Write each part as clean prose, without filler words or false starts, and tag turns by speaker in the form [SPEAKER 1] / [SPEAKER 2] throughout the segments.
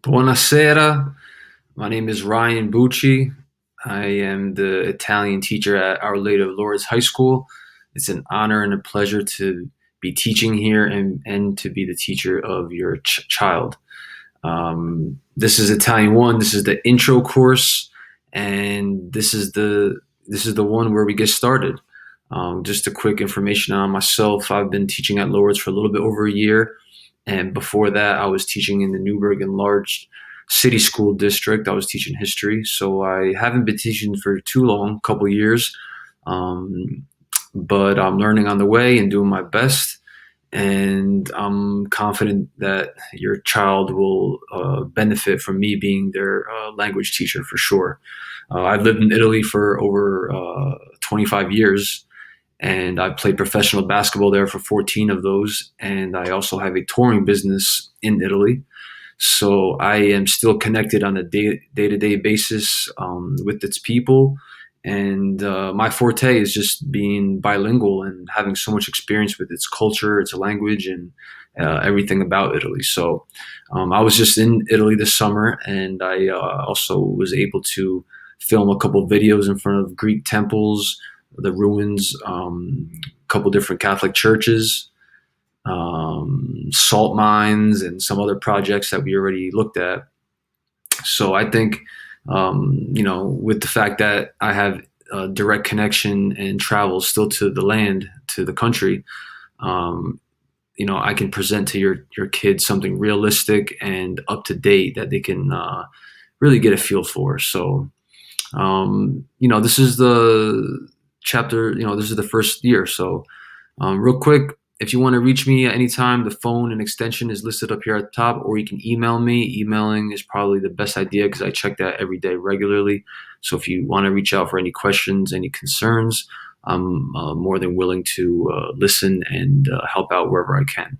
[SPEAKER 1] Buonasera. My name is Ryan Bucci. I am the Italian teacher at Our Lady of Lourdes High School. It's an honor and a pleasure to be teaching here and to be the teacher of your child. This is Italian 1. This is the intro course, and this is the one where we get started. Just a quick information on myself. I've been teaching at Lourdes for a little bit over a year. And before that, I was teaching in the Newburgh Enlarged City School District. I was teaching history. So I haven't been teaching for too long, a couple years. Um, but I'm learning on the way and doing my best. And I'm confident that your child will benefit from me being their language teacher for sure. I've lived in Italy for over 25 years, and I played professional basketball there for 14 of those. And I also have a touring business in Italy. So I am still connected on a day-to-day basis with its people. And my forte is just being bilingual and having so much experience with its culture, its language, and everything about Italy. So I was just in Italy this summer, and I also was able to film a couple of videos in front of Greek temples, the ruins, a couple different Catholic churches, salt mines, and some other projects that we already looked at. So I think, with the fact that I have a direct connection and travel still to the land, to the country, I can present to your kids something realistic and up to date that they can really get a feel for. So, this is the chapter. This is the first year. So, real quick, if you want to reach me at any time, the phone and extension is listed up here at the top, or you can email me. Emailing is probably the best idea because I check that every day regularly. So if you want to reach out for any questions, any concerns, I'm more than willing to listen and help out wherever I can.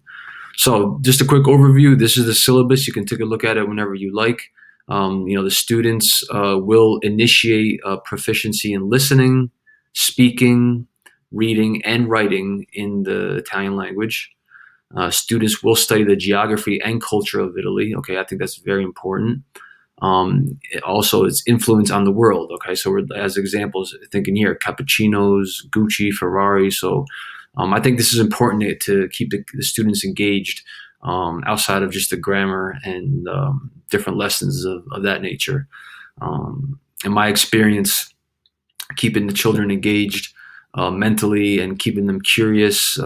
[SPEAKER 1] So just a quick overview. This is the syllabus. You can take a look at it whenever you like. The students will initiate proficiency in listening, speaking, reading, and writing in the Italian language. Students will study the geography and culture of Italy. Okay, I think that's very important. Also, its influence on the world. Okay, so we're, as examples, thinking here, cappuccinos, Gucci, Ferrari. So I think this is important to keep the students engaged outside of just the grammar and different lessons of that nature. In my experience, keeping the children engaged mentally and keeping them curious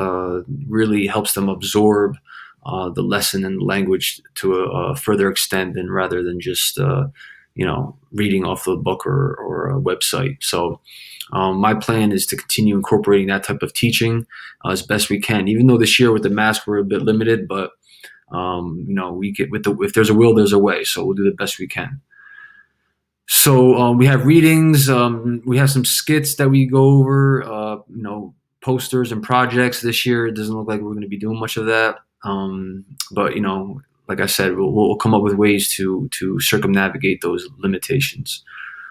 [SPEAKER 1] really helps them absorb the lesson and language to a further extent than rather than just reading off the book or a website. So my plan is to continue incorporating that type of teaching as best we can. Even though this year with the mask we're a bit limited, but we get if there's a will, there's a way. So we'll do the best we can. So we have readings. We have some skits that we go over. Posters and projects. This year, it doesn't look like we're going to be doing much of that. But like I said, we'll come up with ways to circumnavigate those limitations.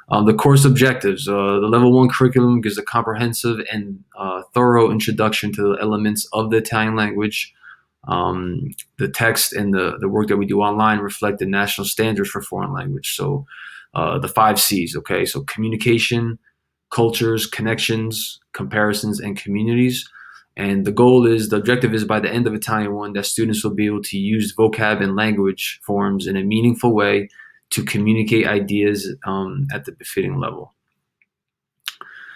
[SPEAKER 1] The course objectives. The Level 1 curriculum gives a comprehensive and thorough introduction to the elements of the Italian language. The text and the work that we do online reflect the national standards for foreign language. So the 5 C's, okay? So communication, cultures, connections, comparisons, and communities. And the objective is by the end of Italian 1 that students will be able to use vocab and language forms in a meaningful way to communicate ideas at the befitting level.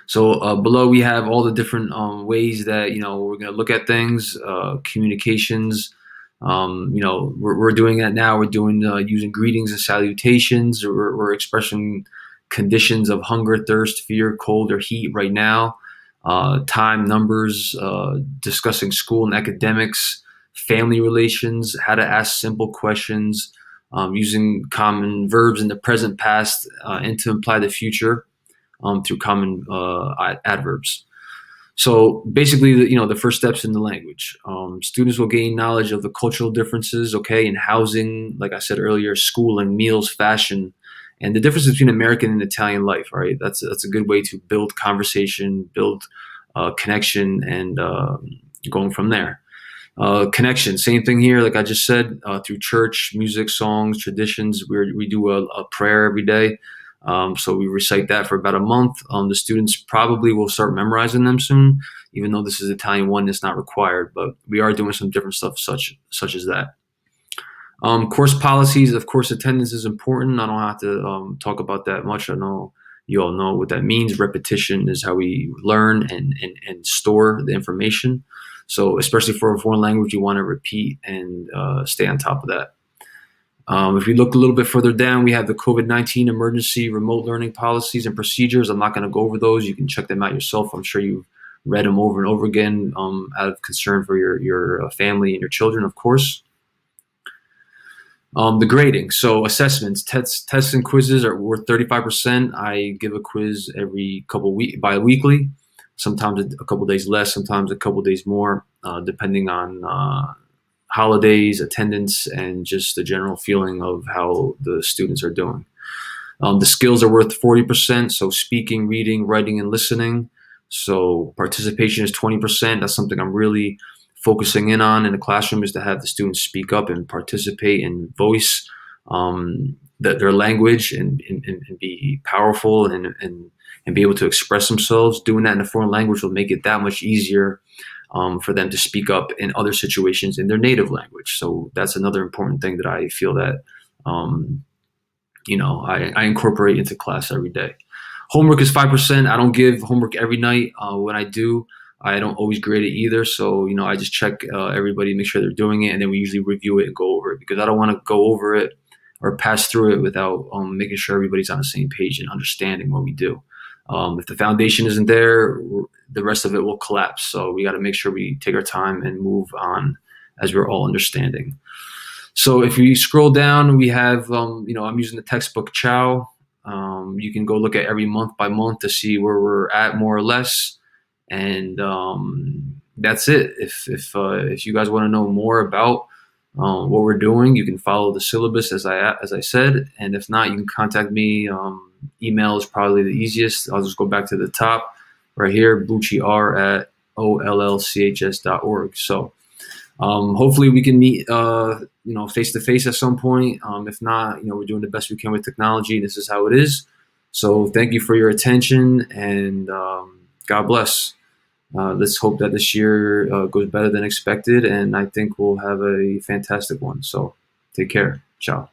[SPEAKER 1] So below we have all the different ways that we're going to look at things, communications. We're doing that now. We're doing using greetings and salutations. We're expressing conditions of hunger, thirst, fear, cold, or heat right now. Time, numbers, discussing school and academics, family relations, how to ask simple questions, using common verbs in the present, past, and to imply the future through common adverbs. So basically, the first steps in the language. Students will gain knowledge of the cultural differences, okay, in housing, like I said earlier, schooling, meals, fashion, and the difference between American and Italian life. Right, that's a good way to build conversation, build connection, and going from there. Connection, same thing here. Like I just said, through church, music, songs, traditions, we do a prayer every day. So we recite that for about a month. The students probably will start memorizing them soon, even though this is Italian 1, it's not required. But we are doing some different stuff, such as that. Course policies, of course, attendance is important. I don't have to talk about that much. I know you all know what that means. Repetition is how we learn and store the information. So, especially for a foreign language, you want to repeat and stay on top of that. If we look a little bit further down, we have the COVID-19 emergency remote learning policies and procedures. I'm not going to go over those. You can check them out yourself. I'm sure you've read them over and over again out of concern for your family and your children, of course. The grading, so assessments, tests and quizzes are worth 35%. I give a quiz every couple bi-weekly, sometimes a couple days less, sometimes a couple days more, depending on holidays, attendance, and just the general feeling of how the students are doing. The skills are worth 40%, so speaking, reading, writing, and listening. So participation is 20%. That's something I'm really focusing in on in the classroom, is to have the students speak up and participate and voice their language and be powerful and be able to express themselves. Doing that in a foreign language will make it that much easier for them to speak up in other situations in their native language. So that's another important thing that I feel that I incorporate into class every day. Homework is 5%. I don't give homework every night. When I do, I don't always grade it either. So, I just check everybody, make sure they're doing it, and then we usually review it and go over it, because I don't want to go over it or pass through it without making sure everybody's on the same page and understanding what we do. If the foundation isn't there, the rest of it will collapse. So we got to make sure we take our time and move on as we're all understanding. So if you scroll down, we have, I'm using the textbook Chow. You can go look at every month by month to see where we're at, more or less. And that's it. If you guys want to know more about what we're doing, you can follow the syllabus as I said. And if not, you can contact me. Email is probably the easiest. I'll just go back to the top right here, bucciar@ollchs.org. So hopefully we can meet face to face at some point. If not, we're doing the best we can with technology. This is how it is. So thank you for your attention, and God bless. Let's hope that this year goes better than expected, and I think we'll have a fantastic one. So take care. Ciao.